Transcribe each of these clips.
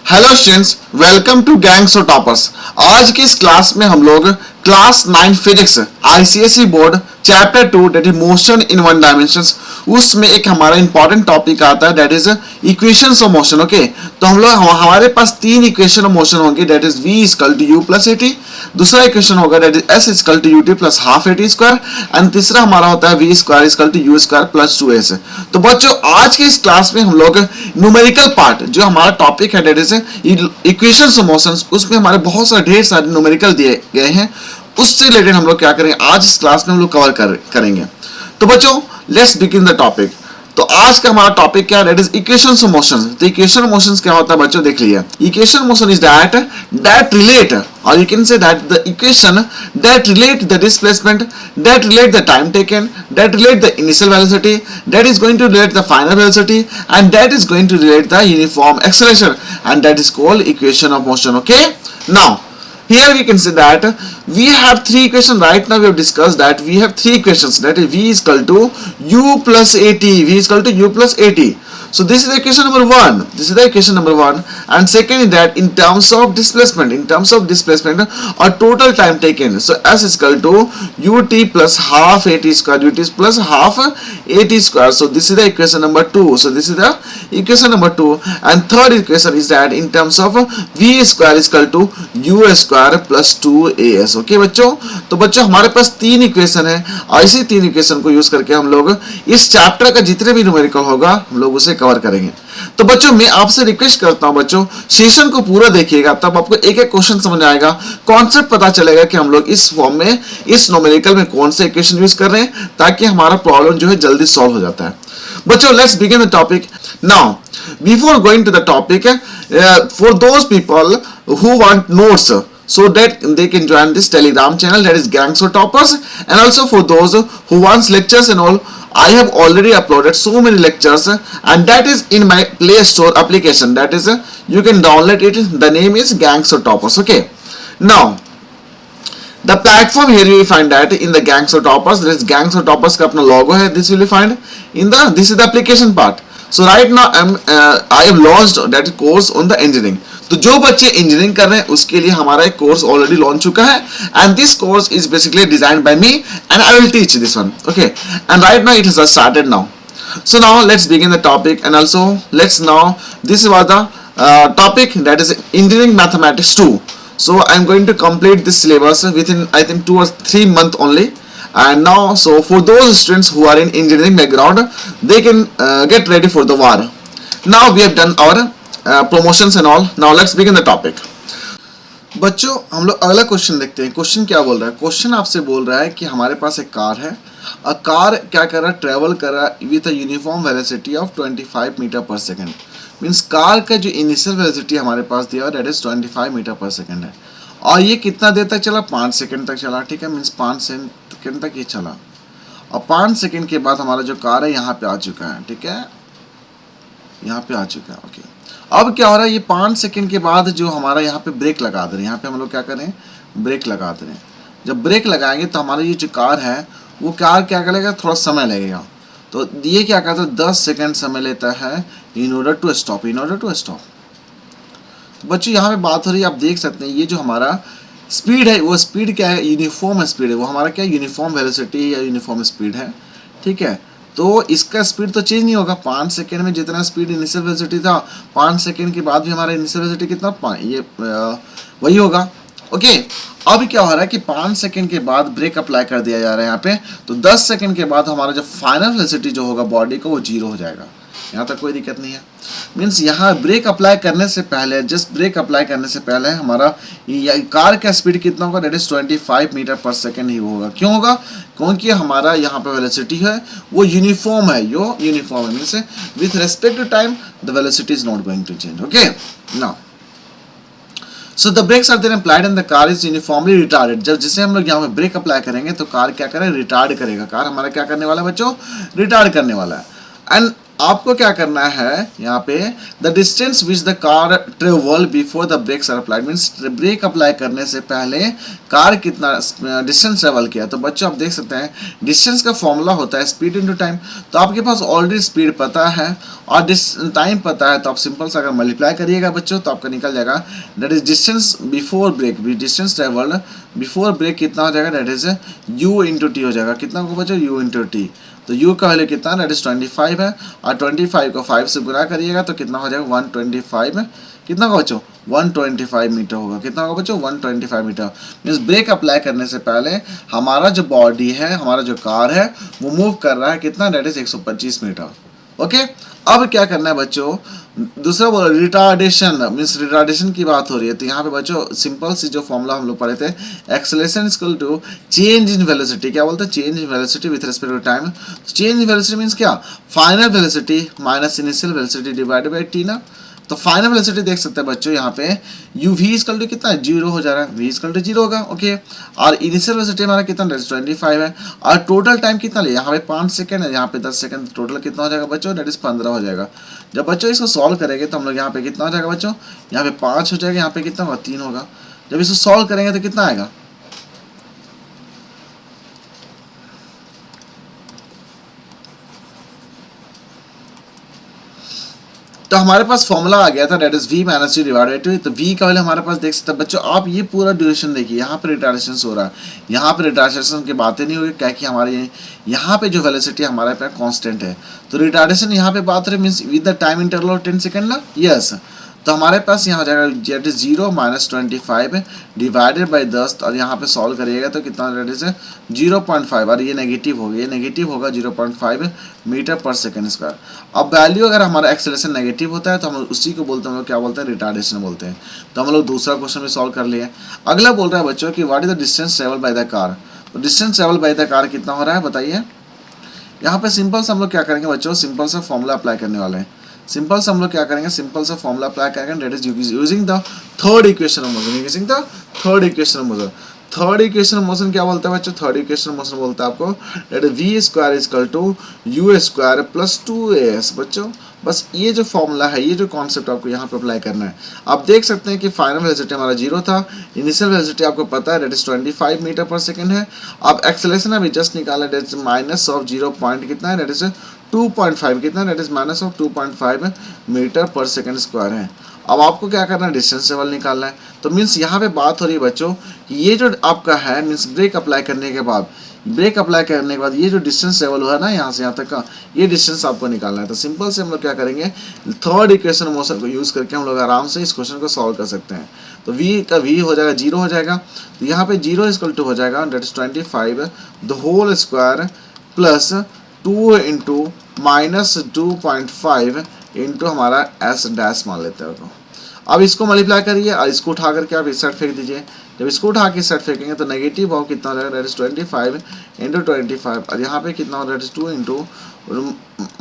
Hello students, welcome to gangs of toppers. आज की इस क्लास में हम लोग class 9 physics ICSE board chapter 2 that is motion in one dimensions, उसमें एक हमारा इंपॉर्टेंट टॉपिक आता है that is equations of motion. Okay, तो हम लोग हमारे पास तीन इक्वेशन ऑफ मोशन होंगे that is v equal to u plus at, दूसरा इक्वेशन होगा that is s equal to ut plus half at square, and तीसरा हमारा होता है v square equal to u square plus 2s। तो बच्चों आज के इस क्लास में हम लोग न्यूमेरिकल पार्ट जो हमारा टॉपिक है that is equations of motions, उसमें हमारे बहुत सारे ढेर सारे न्यूमेरिकल दिए गए हैं, उससे रिलेटेड हम लोग क्या करेंगे आज इस क्लास में हम लोग कवर करेंगे। तो बच्चों लेट्स बिगिन द टॉपिक। तो आज का हमारा टॉपिक क्या है that is equations of motions. तो इक्वेशन ऑफ मोशंस क्या होता है बच्चों, देख लीजिए। Equation motion is that relate, और you can say that the equation that relate the displacement, that relate the time taken, that relate the initial velocity, that is going to relate the final velocity, and that is going to relate the uniform acceleration, and that is called equation of motion. Okay, now here we can say that we have three equations. Right now we have discussed that we have three equations, that is v is equal to u plus at, v is equal to u plus at. So this is the equation number 1, this is the equation number 1, and second is that in terms of displacement or total time taken, so s is equal to ut plus half at square, ut plus half at square. So this is the equation number 2, so this is the equation number 2, and third equation is that in terms of v square is equal to u square plus 2as. Okay बच्चों, तो बच्चों हमारे पास तीन equation है, और इसी तीन इक्वेशन को यूज करके हम लोग इस चैप्टर का जितने भी न्यूमेरिकल होगा हम लोग उसे कवर करेंगे। तो बच्चों मैं आपसे रिक्वेस्ट करता हूं बच्चों सेशन को पूरा देखिएगा, तब आपको एक एक क्वेश्चन समझ आएगा, कॉन्सेप्ट पता चलेगा कि हम लोग इस फॉर्म में इस न्यूमेरिकल में कौन से इक्वेशन यूज कर रहे हैं, ताकि हमारा प्रॉब्लम जो है जल्दी सॉल्व हो जाता है। बच्चों let's begin the topic now. Before going to the topic, for those people who want notes so that they can join this telegram channel that is Gangs of Toppers, and also for those who wants lectures and all, I have already uploaded so many lectures, and that is in my Play Store application, that is you can download it, the name is Gangs of Toppers. Okay, now the platform here you will find that in the Gangs of Toppers, there is Gangs of Toppers का अपना logo है, this will be find in the, this is the application part. So right now I have launched that course on the engineering. तो जो बच्चे engineering कर रहे हैं उसके लिए हमारा एक कोर्स ऑलरेडी लॉन्च चुका है, and this course is basically designed by me and I will teach this one. Okay, and right now it has started now. So now let's begin the topic, and also let's now this was the topic that is engineering mathematics 2. So I am going to complete this syllabus within I think 2 or 3 months only. And now, so for those students who are in engineering background, they can get ready for the war. Now we have done our promotions and all. Now let's begin the topic. बच्चों हम लोग अगला question देखते हैं। Question क्या बोल रहा है? क्वेश्चन आपसे बोल रहा है कि हमारे पास एक कार है, और कार क्या कर रहा है, ट्रेवल कर रहा है with a uniform velocity of 25 metre per second. Means car का जो इनिशियल वेलोसिटी हमारे पास दिया that is 25 metre per second है, और ये कितना देर तक चला, 5 सेकेंड तक चला। ठीक है, मीन्स 5 सेकेंड तक ये चला, और 5 सेकेंड के बाद हमारा जो कार है यहाँ पे आ चुका है। ठीक है, यहाँ पे आ चुका है। ओके, अब क्या हो रहा है, ये 5 सेकेंड के बाद जो हमारा यहाँ पे ब्रेक लगा दे रहे हैं, यहाँ पे हम लोग क्या करें, ब्रेक लगा दे रहे हैं। जब ब्रेक लगाएंगे तो हमारा ये जो कार है वो कार क्या करेगा, थोड़ा समय लगेगा। तो ये क्या करता है, 10 सेकेंड समय लेता है in order to stop, in order to stop. तो बच्चों यहाँ पे बात हो रही है, आप देख सकते हैं ये जो हमारा स्पीड है वो स्पीड क्या है, यूनिफॉर्म स्पीड है, वो हमारा क्या यूनिफॉर्म वेलोसिटी या यूनिफॉर्म स्पीड है। ठीक है, तो इसका स्पीड तो चेंज नहीं होगा। 5 सेकेंड में जितना स्पीड इनिशियल वेलोसिटी था, 5 सेकेंड के बाद भी हमारा इनिशियल वेलोसिटी कितना, ये वही होगा। ओके, अब क्या हो रहा है कि 5 सेकेंड के बाद ब्रेक अप्लाई कर दिया जा रहा है यहाँ पे, तो 10 सेकेंड के बाद हमारा जो फाइनल वेलोसिटी जो होगा बॉडी का वो 0 हो जाएगा। यहाँ तक कोई दिक्कत नहीं है। मीन्स यहाँ ब्रेक अप्लाई करने से पहले, जस्ट ब्रेक अप्लाई करने से पहले हमारा कार का स्पीड कितना होगा, that is 25 metre per second ही होगा। क्यों होगा, क्योंकि हमारा यहाँ पे वेलोसिटी है वो यूनिफॉर्म है, यो यूनिफॉर्म है, means with respect to time the velocity is not going to change. Okay, now so the brakes are then applied and the car is uniformly retarded. जब जैसे हम लोग यहाँ पे ब्रेक अप्लाई करेंगे तो कार क्या करेगा, रिटार्ड करेगा। कार हमारा क्या करने वाला है बच्चों, रिटार्ड करने वाला है। एंड आपको क्या करना है यहाँ पे, the distance which the car travel before the brakes are applied, means brake apply करने से पहले कार कितना डिस्टेंस ट्रेवल किया। तो बच्चों आप देख सकते हैं डिस्टेंस का फॉर्मूला होता है स्पीड इनटू टाइम। तो आपके पास ऑलरेडी स्पीड पता है और टाइम पता है, तो आप सिंपल सा अगर मल्टीप्लाई करिएगा बच्चों तो आपका निकल जाएगा that is distance before brake, distance travelled before brake कितना हो जाएगा, that is U into T हो जाएगा। कितना होगा बच्चों, यू इंटू टी। तो u का वैल्यू कितना, दैट इज 25 है, और 25 को 5 से गुना करिएगा तो कितना हो जाएगा 125, कितना होगा बच्चों 125 मीटर होगा। कितना होगा बच्चों 125 मीटर। मीन्स ब्रेक अप्लाई करने से पहले हमारा जो बॉडी है, हमारा जो कार है वो मूव कर रहा है कितना, दैट इज 125 मीटर। ओके, अब क्या करना है बच्चों, दूसरा बोलो रिटार्डेशन, मीन्स रिटार्डेशन की बात हो रही है। तो यहाँ पे बच्चों सिंपल सी जो फॉर्मूला हम लोग पढ़े थे, acceleration equal to change in velocity. क्या बोलते हैं, change in velocity with respect to time. Change in velocity means क्या, final velocity minus initial velocity divided by T ना। तो फाइनल वेलोसिटी देख सकते हैं बच्चों यहाँ पे यू वी इक्वल टू कितना है, 0 हो जा रहा है, वी इक्वल टू 0 होगा। ओके, और इनिशियल वेलोसिटी हमारा कितना 25 है, और टोटल टाइम कितना लिया, यहाँ पे 5 सेकंड है, यहाँ पे 10 सेकंड, टोटल कितना हो जाएगा बच्चों, दैट इज 15 हो जाएगा। जब बच्चों इसको सॉल्व करेंगे तो हम लोग यहाँ पे कितना हो जाएगा बच्चों, यहाँ पे 5 हो जाएगा, यहाँ पे कितना होगा 3 होगा। जब इसको सॉल्व करेंगे तो कितना आएगा, तो हमारे पास फॉर्मूला आ गया था that is v minus U divided two. तो v का वैल्यू हमारे पास देख सकते हैं बच्चों। आप ये पूरा ड्यूरेशन देखिए, यहाँ पे रिटार्डेशन हो रहा है, यहाँ पे रिटार्डेशन की बातें नहीं होगी, क्या कि हमारे यहाँ पे जो वेलोसिटी हमारे पे कांस्टेंट है। तो रिटार्डेशन यहाँ पे बात रही means with the time interval of 10 second ना, यस। तो हमारे पास यहाँ हो जाएगा that is 0 minus 25 divided by 10, और यहाँ पे सॉल्व करिएगा तो कितना दैट इज 0.5, और ये नेगेटिव होगा, ये नेगेटिव होगा 0.5 मीटर पर सेकंड स्क्वायर। अब वैल्यू अगर हमारा एक्सेलरेशन नेगेटिव होता है तो हम उसी को बोलते हैं, हम लोग क्या बोलते हैं, रिटार्डेशन बोलते हैं। तो हम लोग दूसरा क्वेश्चन भी सॉल्व कर लिए। अगला बोल रहा है बच्चों कि what is the distance travel by the car. तो distance travel by the car कितना हो रहा है बताइए। यहाँ पे सिंपल से हम लोग क्या करेंगे बच्चों, सिंपल सा फॉर्मूला अप्लाई करने वाले हैं। सिंपल से हम लोग क्या करेंगे, सिंपल सा फॉर्मूला अप्लाई करेंगे, that is using the third equation of motion, using the third equation of motion. Third equation of motion क्या बोलता है बच्चों, थर्ड इक्वेशन ऑफ मोशन बोलता है आपको that is v square equal to u square plus 2as। बच्चों बस ये जो फॉर्मूला है, ये जो कॉन्सेप्ट आपको यहाँ पे अप्लाई करना है। आप देख सकते हैं कि फाइनल वेलोसिटी हमारा 0 था, इनिशियल वेलोसिटी आपको पता है that is 25 metre per second है। अब एक्सेलरेशन अभी जस्ट निकाला that is minus of 0 point कितना है, दैट इज 2.5, कितना that is minus of 2.5 metre per second square है। अब आपको क्या करना है, डिस्टेंस ट्रेवल निकालना है। तो मीन्स यहाँ पे बात हो रही है बच्चों कि ये जो आपका है मीन्स ब्रेक अप्लाई करने के बाद, ब्रेक अप्लाई करने के बाद ये जो डिस्टेंस ट्रेवल हुआ है ना यहाँ से यहाँ तक का, ये डिस्टेंस आपको निकालना है। तो सिंपल से हम लोग क्या करेंगे, थर्ड इक्वेशन मोशन को यूज़ करके हम लोग आराम से इस क्वेश्चन को सॉल्व कर सकते हैं। तो v का v हो जाएगा 0 हो जाएगा, तो यहाँ पे 0 इक्वल टू हो जाएगा that is 25 the whole square plus 2 into minus 2.5 into हमारा s डैश मान लेते हैं तो। अब इसको मल्टीप्लाई करिए और इसको उठा करके आप इस साइड फेंक दीजिए। जब इसको उठा के इस साइड फेंकेंगे तो नेगेटिव भाव कितना हो जाएगा, दैट इज 25 इंटू 25, और यहाँ पे कितना हो दैट इज 2 इंटू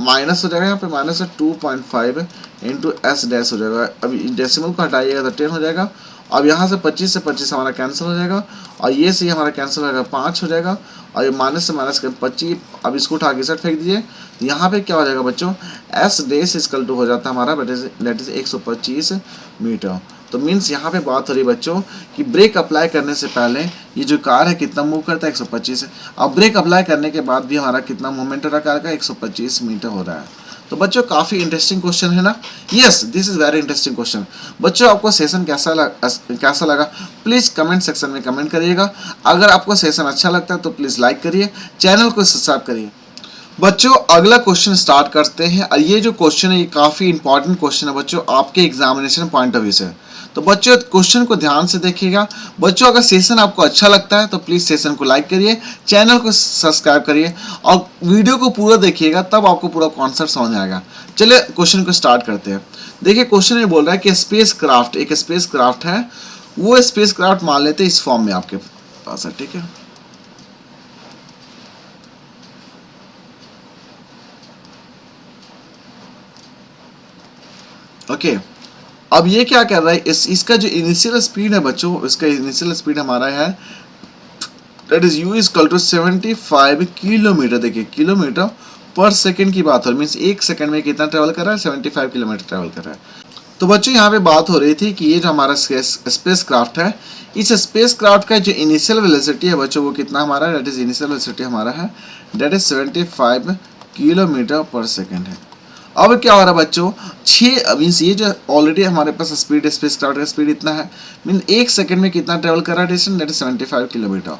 माइनस हो जाएगा, यहाँ पे माइनस 2.5 इंटू एस डैश हो जाएगा। अब डेसिमल को हटाइएगा तो 10 हो जाएगा। अब यहाँ से 25 से 25 हमारा कैंसिल हो जाएगा, और ये से हमारा कैंसिल हो जाएगा 5 हो जाएगा, और ये माइनस से माइनस कर 25। अब इसको उठा के साइड फेंक दीजिए, तो यहाँ पे क्या हो जाएगा बच्चों, एस डैश इक्वल टू हो जाता है हमारा दैट इज 125 मीटर। तो मीन्स यहाँ पे बात हो रही है बच्चों कि ब्रेक अप्लाई करने से पहले ये जो कार है कितना मूव करता है, 125 है। अब ब्रेक अप्लाई करने के बाद भी हमारा कितना मूवमेंट हो रहा है कार का, 125 मीटर हो रहा है। तो बच्चों काफ़ी इंटरेस्टिंग क्वेश्चन है ना, yes this is very interesting question. बच्चों आपको सेशन कैसा लगा प्लीज़ कमेंट सेक्शन में कमेंट करिएगा। अगर आपको सेशन अच्छा लगता है तो प्लीज़ लाइक करिए, चैनल को सब्सक्राइब करिए। बच्चों अगला क्वेश्चन स्टार्ट करते हैं, और ये जो क्वेश्चन है ये काफ़ी इंपॉर्टेंट क्वेश्चन है बच्चों आपके एग्जामिनेशन पॉइंट ऑफ व्यू से। तो बच्चों क्वेश्चन को ध्यान से देखिएगा। बच्चों अगर सेशन आपको अच्छा लगता है तो प्लीज़ सेशन को लाइक करिए, चैनल को सब्सक्राइब करिए, और वीडियो को पूरा देखिएगा, तब आपको पूरा कॉन्सेप्ट समझ आएगा। चलिए क्वेश्चन को स्टार्ट करते हैं। देखिए क्वेश्चन ये बोल रहा है कि स्पेस क्राफ्ट, एक स्पेस क्राफ्ट है, वो स्पेस क्राफ्ट मान लेते हैं इस फॉर्म में आपके पास है, ठीक है। ओके अब ये क्या कर रहा है, इसका जो इनिशियल स्पीड है बच्चों, इसका इनिशियल स्पीड हमारा है that is u equal to 75 kilometre, देखिए किलोमीटर पर सेकंड की बात हो रही, मीन्स एक सेकंड में कितना ट्रेवल कर रहा है, 75 किलोमीटर ट्रेवल कर रहा है। तो बच्चों यहाँ पे बात हो रही थी कि ये जो हमारा स्पेस क्राफ्ट है, इस स्पेस क्राफ्ट का जो इनिशियल वेलोसिटी है बच्चों वो कितना हमारा, डेट इज इनिशियल वेलोसिटी हमारा है date is 75 kilometre per second है। अब क्या हो रहा है बच्चों, 6 मीन्स ये जो ऑलरेडी हमारे पास स्पीड स्पेस क्राफ्ट का स्पीड इतना है, मीन एक सेकंड में कितना ट्रेवल कर रहा है डिस्टेंस, डेट इज 75 किलोमीटर।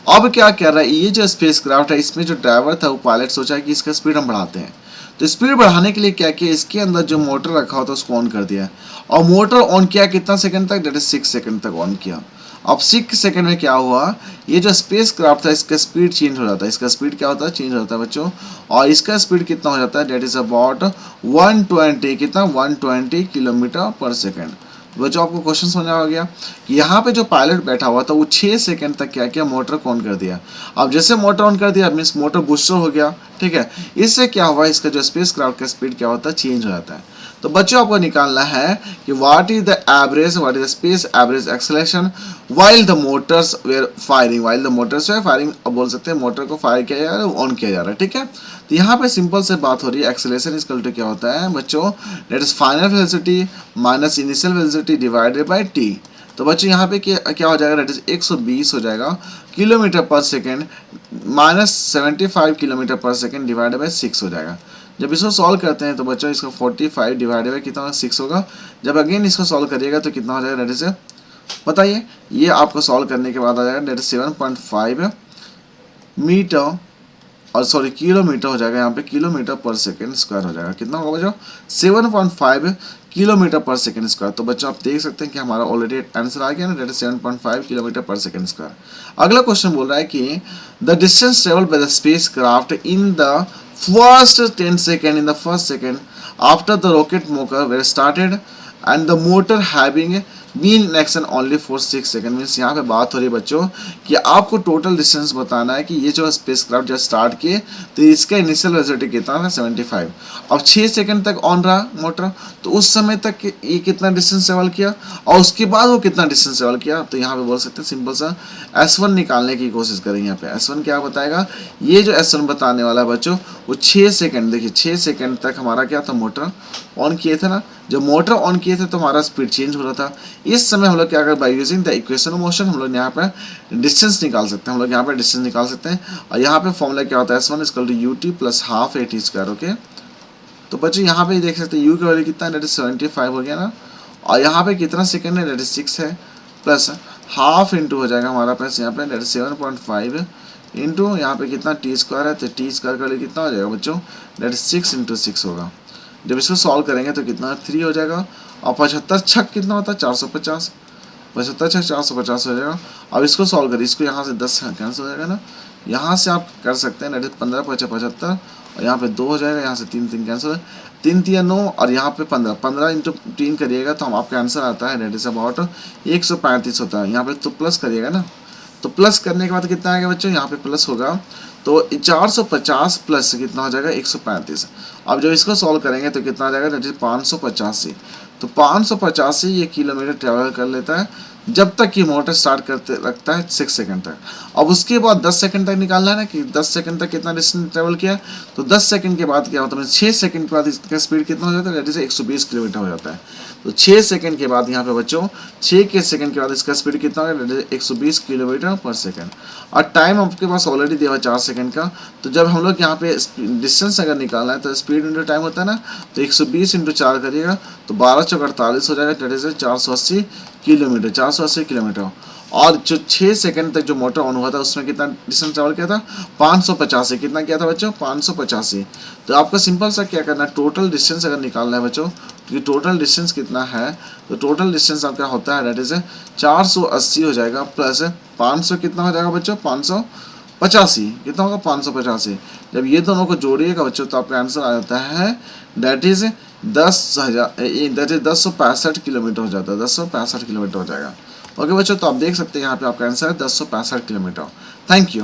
अब क्या कर रहा है, ये जो स्पेस क्राफ्ट है इसमें जो ड्राइवर था वो पायलट सोचा है कि इसका स्पीड हम बढ़ाते हैं। तो स्पीड बढ़ाने के लिए क्या किया, इसके अंदर जो मोटर रखा होता है उसको ऑन कर दिया, और मोटर ऑन किया कितना सेकंड तक, डेट इज 6 सेकंड तक ऑन किया। अब 6 सेकंड में क्या हुआ, ये जो स्पेस क्राफ्ट था इसका स्पीड चेंज हो जाता है, इसका स्पीड क्या होता है, चेंज हो जाता है बच्चों, और इसका स्पीड कितना हो जाता है, डेट इज अबाउट 120, कितना 120 किलोमीटर पर सेकंड। बच्चों आपको क्वेश्चन समझ आ गया कि यहाँ पे जो पायलट बैठा हुआ था वो 6 सेकंड तक क्या किया, मोटर को ऑन कर दिया। अब जैसे मोटर ऑन कर दिया मीन्स मोटर बूस्टर हो गया, ठीक है। इससे क्या हुआ, इसका जो स्पेस क्राफ्ट का स्पीड क्या होता है, चेंज हो जाता है। तो बच्चों आपको निकालना है कि what is the average, what is the space average acceleration while the motors were firing, while the motors were firing. अब बोल सकते हैं मोटर को फायर किया जा रहा है, ऑन किया जा रहा है, ठीक है। तो यहाँ पे सिंपल से बात हो रही है, एक्सेलरेशन इज इक्वल टू क्या होता है बच्चों, that is final velocity minus initial velocity divided by T. तो बच्चों यहाँ पे क्या हो जाएगा, दैट इज 120 हो जाएगा किलोमीटर पर सेकेंड माइनस 75 किलोमीटर पर सेकेंड डिवाइडेड बाय 6 हो जाएगा। जब इसको सॉल्व करते हैं तो बच्चों इसका 45 डिवाइडेड बाय कितना होगा, 6 होगा। जब अगेन इसको सॉल्व करिएगा तो कितना हो जाएगा, डेट इज बताइए, ये आपको सॉल्व करने के बाद आ जाएगा डेट इज 7.5 मीटर और सॉरी किलोमीटर हो जाएगा, यहाँ पे किलोमीटर पर सेकेंड स्क्वायर हो जाएगा। कितना होगा बच्चों, 7.5 किलोमीटर पर सेकेंड स्क्वायर। तो बच्चों आप देख सकते हैं कि हमारा ऑलरेडी आंसर आ गया ना, डेट इज 7.5 किलोमीटर पर सेकेंड स्क्वायर। अगला क्वेश्चन बोल रहा है कि the distance travelled by the space craft in the first 10 second, in the first second after the rocket motor were started and the motor having been in action only for 6 second. Means यहाँ पे बात हो रही है बच्चों कि आपको total distance बताना है कि ये जो स्पेस क्राफ्ट जब स्टार्ट किए तो इसका इनिशियल वेलोसिटी कितना था, 75। अब 6 सेकंड तक ऑन रहा मोटर, तो उस समय तक ये कितना डिस्टेंस ट्रेवल किया और उसके बाद वो कितना डिस्टेंस ट्रेवल किया। तो यहाँ पे बोल सकते हैं सिंपल सा S1 निकालने की कोशिश करेंगे। यहाँ पे S1 क्या बताएगा, ये जो S1 बताने वाला है बच्चों वो 6 सेकंड, देखिए 6 सेकंड तक हमारा क्या था, मोटर ऑन किए थे ना। जब मोटर ऑन किए थे तो हमारा स्पीड चेंज हो रहा था। इस समय हम लोग क्या कर, by using the equation of motion हम लोग यहाँ पे डिस्टेंस निकाल सकते हैं, हम लोग यहाँ पे डिस्टेंस निकाल सकते हैं। और यहाँ पे फॉर्मूला क्या होता है, S1 equal to UT plus half AT square. Okay, तो बच्चों यहाँ पे देख सकते हैं U की वैल्यू कितना है, डेट इज 75 हो गया ना, और यहाँ पे कितना सेकंड है, डेट इज 6 है, प्लस हाफ इंटू हो जाएगा हमारा पास यहाँ पे डेट इज 7.5 इंटू यहाँ पे कितना T स्क्वायर है, तो T स्क्वायर का वैल्यू कितना हो जाएगा बच्चों, डेट इज 6 इंटू 6 होगा। जब इसको सॉल्व करेंगे तो कितना 3 हो जाएगा, और 75 छक कितना होता है, 450, 75 छक 450 हो जाएगा। अब इसको सॉल्व करिए, इसको यहाँ से 10 कैंसिल हो जाएगा ना, यहाँ से आप कर सकते हैं, डेट इज 15 5 75, और यहाँ पे 2 हो जाएगा, यहाँ से 3 3 कैंसिल, 3 3 9, और यहाँ पे 15 15 इंटू 3 करिएगा तो हम आपका आंसर आता है डेट इज अबाउट 135 होता है। यहाँ पे तो प्लस करिएगा ना, तो प्लस करने के बाद कितना आएगा बच्चों, यहाँ पे प्लस होगा तो 450 प्लस कितना हो जाएगा, 135। अब जब इसको सॉल्व करेंगे तो कितना आ जाएगा, डेट इज 585। तो 585 ये किलोमीटर ट्रेवल कर लेता है जब तक कि मोटर स्टार्ट करते रखता है 6 सेकंड तक। अब उसके बाद 10 सेकंड तक निकालना है ना कि 10 सेकंड तक कितना डिस्टेंस ट्रेवल किया। तो 10 सेकंड के बाद क्या होता है, 6 सेकंड के बाद इसका स्पीड कितना हो जाता है, डेट इज 120 किलोमीटर हो जाता है। तो 6 सेकंड के बाद यहाँ पे बच्चों 6 के सेकंड के बाद इसका स्पीड कितना होगा, date is 120 kilometre per second. और टाइम आपके पास ऑलरेडी दिया हुआ 4 सेकंड का। तो जब हम लोग यहाँ पे डिस्टेंस अगर निकालना है तो स्पीड इंटू टाइम होता है ना, तो 120 इंटू 4 करिएगा तो 12 चौक 48 हो जाएगा, डेट इज 480 किलोमीटर, 480 किलोमीटर। और जो 6 सेकंड तक जो मोटर ऑन हुआ था उसमें कितना डिस्टेंस ट्रेवल किया था, 585। कितना किया था बच्चों, 585। तो आपको सिंपल सा क्या करना है, टोटल डिस्टेंस अगर निकालना है बच्चों, कि टोटल डिस्टेंस कितना है, तो टोटल डिस्टेंस आपका होता है डेट इज 480 हो जाएगा, प्लस 500 कितना हो जाएगा बच्चों, 585 कितना होगा, 585। जब ये दोनों को जोड़िएगा बच्चों तो आपका आंसर आ जाता है डेट इज 10,165 किलोमीटर हो जाता है, 1065 किलोमीटर हो जाएगा। ओके बच्चों, तो आप देख सकते हैं यहाँ पे आपका आंसर है 1065 किलोमीटर। Thank you.